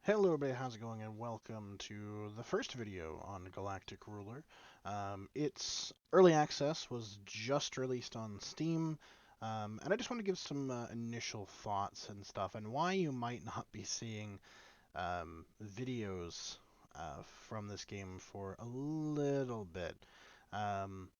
Hello everybody, how's it going? And welcome to the first video on Galactic Ruler. Its early access was just released on Steam, and I just want to give some initial thoughts and stuff, and why you might not be seeing videos from this game for a little bit. Um,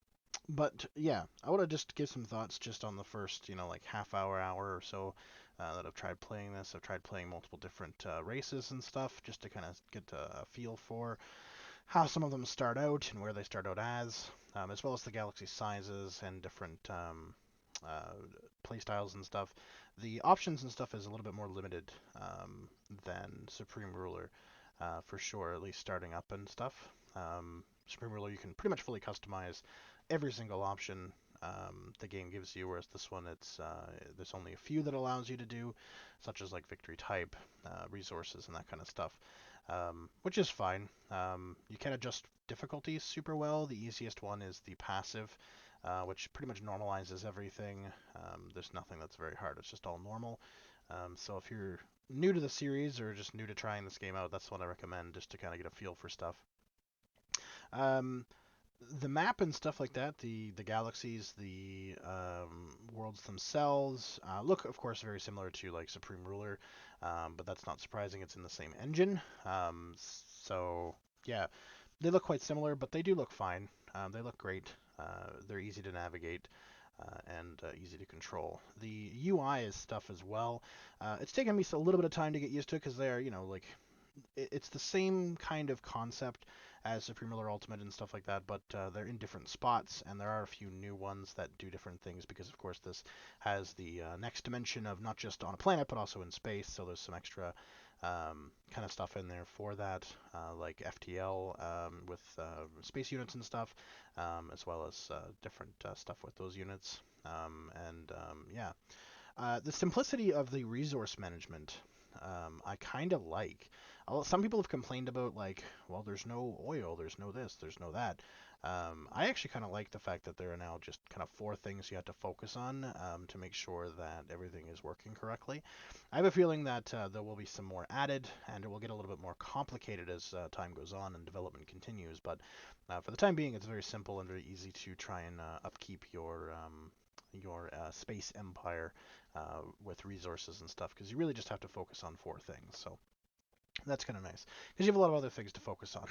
but yeah, I want to just give some thoughts just on the first, like hour or so that I've tried playing this. I've tried playing multiple different races and stuff just to kind of get a feel for how some of them start out and where they start out as well as the galaxy sizes and different uh, play styles and stuff. The options and stuff is a little bit more limited than Supreme Ruler, for sure, at least starting up and stuff. Supreme Ruler, you can pretty much fully customize every single option the game gives you, whereas this one, there's only a few that allows you to do, such as like victory type, resources, and that kind of stuff, which is fine. You can adjust difficulties super well. The easiest one is the passive, which pretty much normalizes everything. There's nothing that's very hard. It's just all normal. So if you're new to the series or just new to trying this game out, that's what I recommend just to kind of get a feel for stuff. Um, the map and stuff like that, the galaxies, the worlds themselves, look, of course, very similar to like Supreme Ruler, but that's not surprising. It's in the same engine, so yeah, they look quite similar, but they do look fine. They look great. They're easy to navigate. And easy to control. The UI is stuff as well. It's taken me a little bit of time to get used to it because they are, like it's the same kind of concept as Supreme Ruler Ultimate and stuff like that, but they're in different spots, and there are a few new ones that do different things because, of course, this has the next dimension of not just on a planet but also in space. So there's some extra kind of stuff in there for that, like FTL with space units and stuff, as well as different stuff with those units. Yeah, the simplicity of the resource management, I kind of like. Some people have complained about like, well, there's no oil, there's no this, there's no that. I actually kind of like the fact that there are now just kind of four things you have to focus on to make sure that everything is working correctly. I have a feeling that there will be some more added, and it will get a little bit more complicated as time goes on and development continues. But for the time being, it's very simple and very easy to try and upkeep your space empire with resources and stuff, because you really just have to focus on four things. So that's kind of nice because you have a lot of other things to focus on,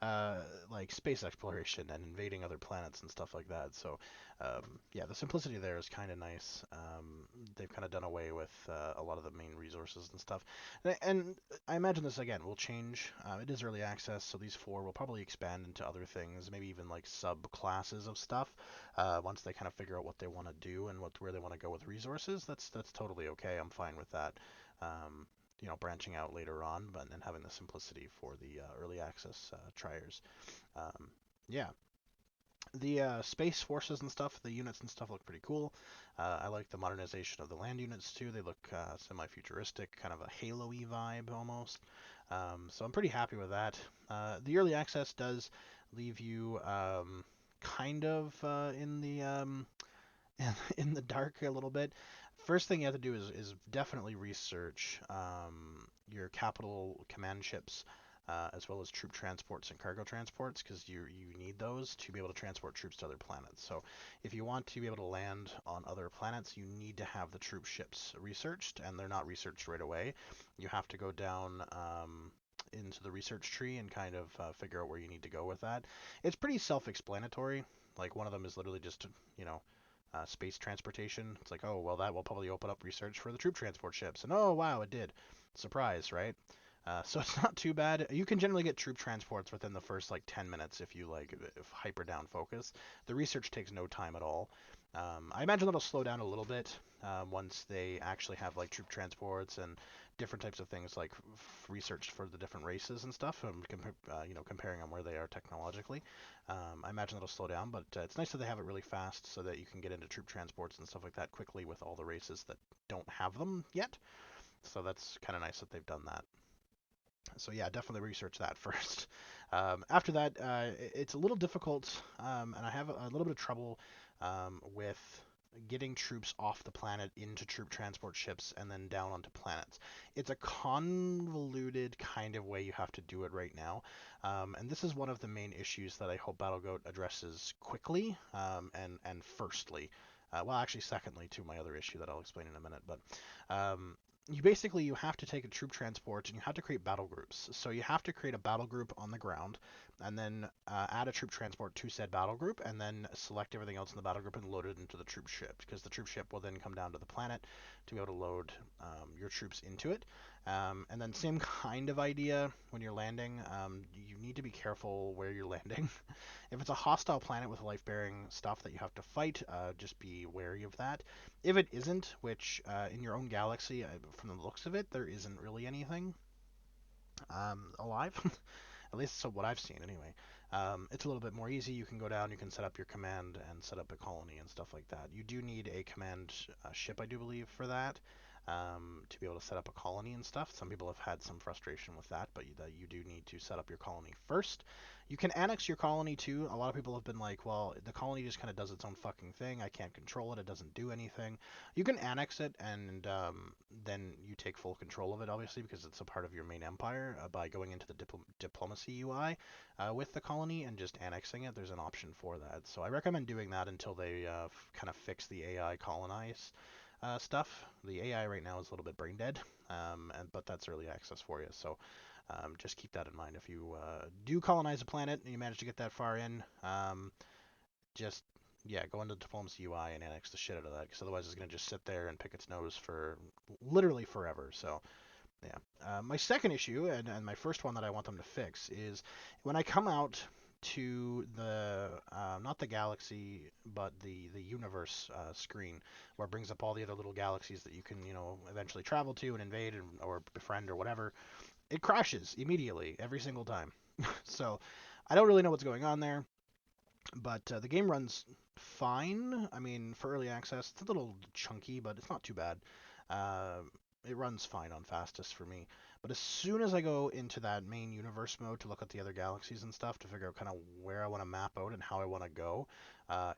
uh, like space exploration and invading other planets and stuff like that. So, yeah, the simplicity there is kind of nice. They've kind of done away with a lot of the main resources and stuff. And I imagine this again will change. It is early access, so these four will probably expand into other things, maybe even like subclasses of stuff. Once they kind of figure out what they want to do and where they want to go with resources, that's totally okay. I'm fine with that. Um, branching out later on, but then having the simplicity for the early access triers. Um, yeah, the space forces and stuff, the units and stuff look pretty cool. I like the modernization of the land units too. They look semi-futuristic, kind of a Halo-y vibe almost. So I'm pretty happy with that. The early access does leave you kind of in the dark a little bit. First thing you have to do is definitely research your capital command ships, as well as troop transports and cargo transports, because you need those to be able to transport troops to other planets. So if you want to be able to land on other planets, you need to have the troop ships researched, and they're not researched right away. You have to go down into the research tree and kind of figure out where you need to go with that. It's pretty self-explanatory. Like one of them is literally just, you know, space transportation. It's like, oh, well, that will probably open up research for the troop transport ships. And oh, wow, it did. Surprise, right? So it's not too bad. You can generally get troop transports within the first like 10 minutes if you like if hyper down focus. The research takes no time at all. I imagine that'll slow down a little bit once they actually have like troop transports and different types of things like research for the different races and stuff. Comparing them where they are technologically. I imagine that'll slow down, but it's nice that they have it really fast so that you can get into troop transports and stuff like that quickly with all the races that don't have them yet. So that's kind of nice that they've done that. So yeah, definitely research that first. After that, it's a little difficult, and I have a little bit of trouble with getting troops off the planet into troop transport ships and then down onto planets. It's a convoluted kind of way you have to do it right now, and this is one of the main issues that I hope BattleGoat addresses quickly, and firstly. Well, actually, secondly, to my other issue that I'll explain in a minute. But you have to take a troop transport and you have to create battle groups. So you have to create a battle group on the ground, and then add a troop transport to said battle group, and then select everything else in the battle group and load it into the troop ship, because the troop ship will then come down to the planet to be able to load your troops into it. And then same kind of idea when you're landing. You need to be careful where you're landing. If it's a hostile planet with life-bearing stuff that you have to fight, just be wary of that. If it isn't, which in your own galaxy, from the looks of it, there isn't really anything alive. At least so what I've seen anyway. It's a little bit more easy. You can go down, you can set up your command and set up a colony and stuff like that. You do need a command ship, I do believe, for that, to be able to set up a colony and stuff. Some people have had some frustration with that, but you do need to set up your colony first. You can annex your colony too. A lot of people have been like, well, the colony just kind of does its own fucking thing. I can't control it. It doesn't do anything. You can annex it, and then you take full control of it, obviously, because it's a part of your main empire, by going into the diplomacy UI with the colony and just annexing it. There's an option for that. So I recommend doing that until they kind of fix the AI colonize stuff. The AI right now is a little bit brain dead, but that's early access for you. So just keep that in mind. If you do colonize a planet and you manage to get that far in, just go into diplomacy UI and annex the shit out of that, because otherwise it's going to just sit there and pick its nose for literally forever. So yeah. My second issue, and my first one that I want them to fix, is when I come out to the not the galaxy but the universe screen, where it brings up all the other little galaxies that you can eventually travel to and invade or befriend or whatever. It crashes immediately every single time. So I don't really know what's going on there, but the game runs fine. I mean, for early access, it's a little chunky, but it's not too bad. Uh, it runs fine on fastest for me. But as soon as I go into that main universe mode to look at the other galaxies and stuff to figure out kind of where I want to map out and how I want to go,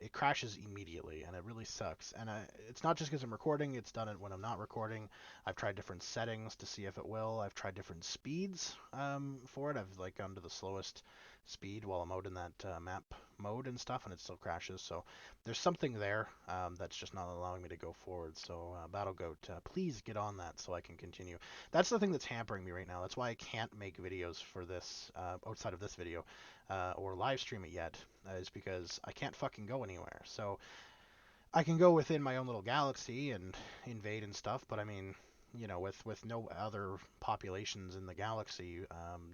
it crashes immediately, and it really sucks. And it's not just because I'm recording; it's done it when I'm not recording. I've tried different settings to see if it will. I've tried different speeds for it. I've like gone to the slowest speed while I'm out in that map mode and stuff, and it still crashes. So there's something there that's just not allowing me to go forward. So BattleGoat, please get on that so I can continue. That's the thing that's hampering me right now. That's why I can't make videos for this outside of this video or live stream it yet, is because I can't fucking go anywhere. So I can go within my own little galaxy and invade and stuff, but I mean, with no other populations in the galaxy,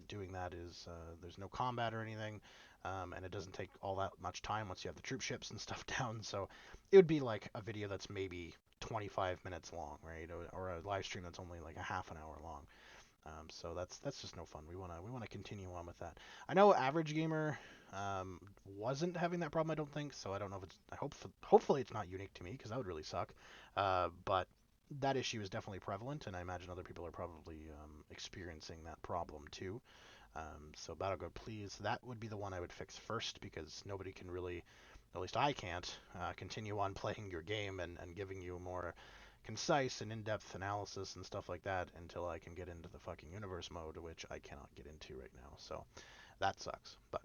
doing that is there's no combat or anything, and it doesn't take all that much time once you have the troop ships and stuff down. So it would be like a video that's maybe 25 minutes long, right, or a live stream that's only like a half an hour long. So that's just no fun. We wanna continue on with that. I know Average Gamer wasn't having that problem. I don't think so. I don't know if it's. Hopefully it's not unique to me, because that would really suck. But that issue is definitely prevalent, and I imagine other people are probably experiencing that problem too. So BattleGoat, please, that would be the one I would fix first, because nobody can really, at least I can't, continue on playing your game and giving you more concise and in-depth analysis and stuff like that until I can get into the fucking universe mode, which I cannot get into right now. So that sucks. But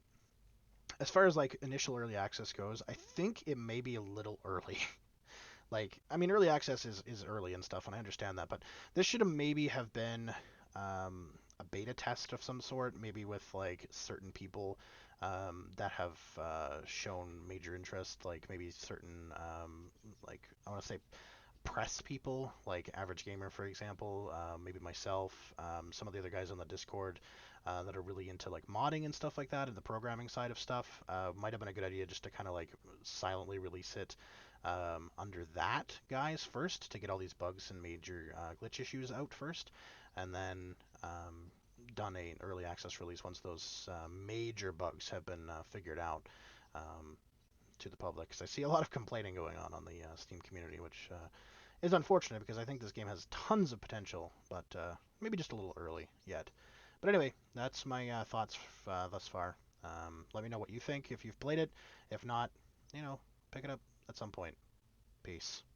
as far as like initial early access goes, I think it may be a little early. Like, I mean, early access is early and stuff, and I understand that, but this should have maybe have been a beta test of some sort, maybe with like certain people that have shown major interest, like maybe certain like I want to say press people, like Average Gamer, for example, maybe myself, some of the other guys on the Discord that are really into like modding and stuff like that, and the programming side of stuff. Might have been a good idea just to kind of like silently release it under that guys first, to get all these bugs and major glitch issues out first, and then done an early access release once those major bugs have been figured out. To the public, because I see a lot of complaining going on the Steam community, which is unfortunate, because I think this game has tons of potential, but maybe just a little early yet. But anyway, that's my thoughts thus far. Let me know what you think if you've played it. If not, pick it up at some point. Peace.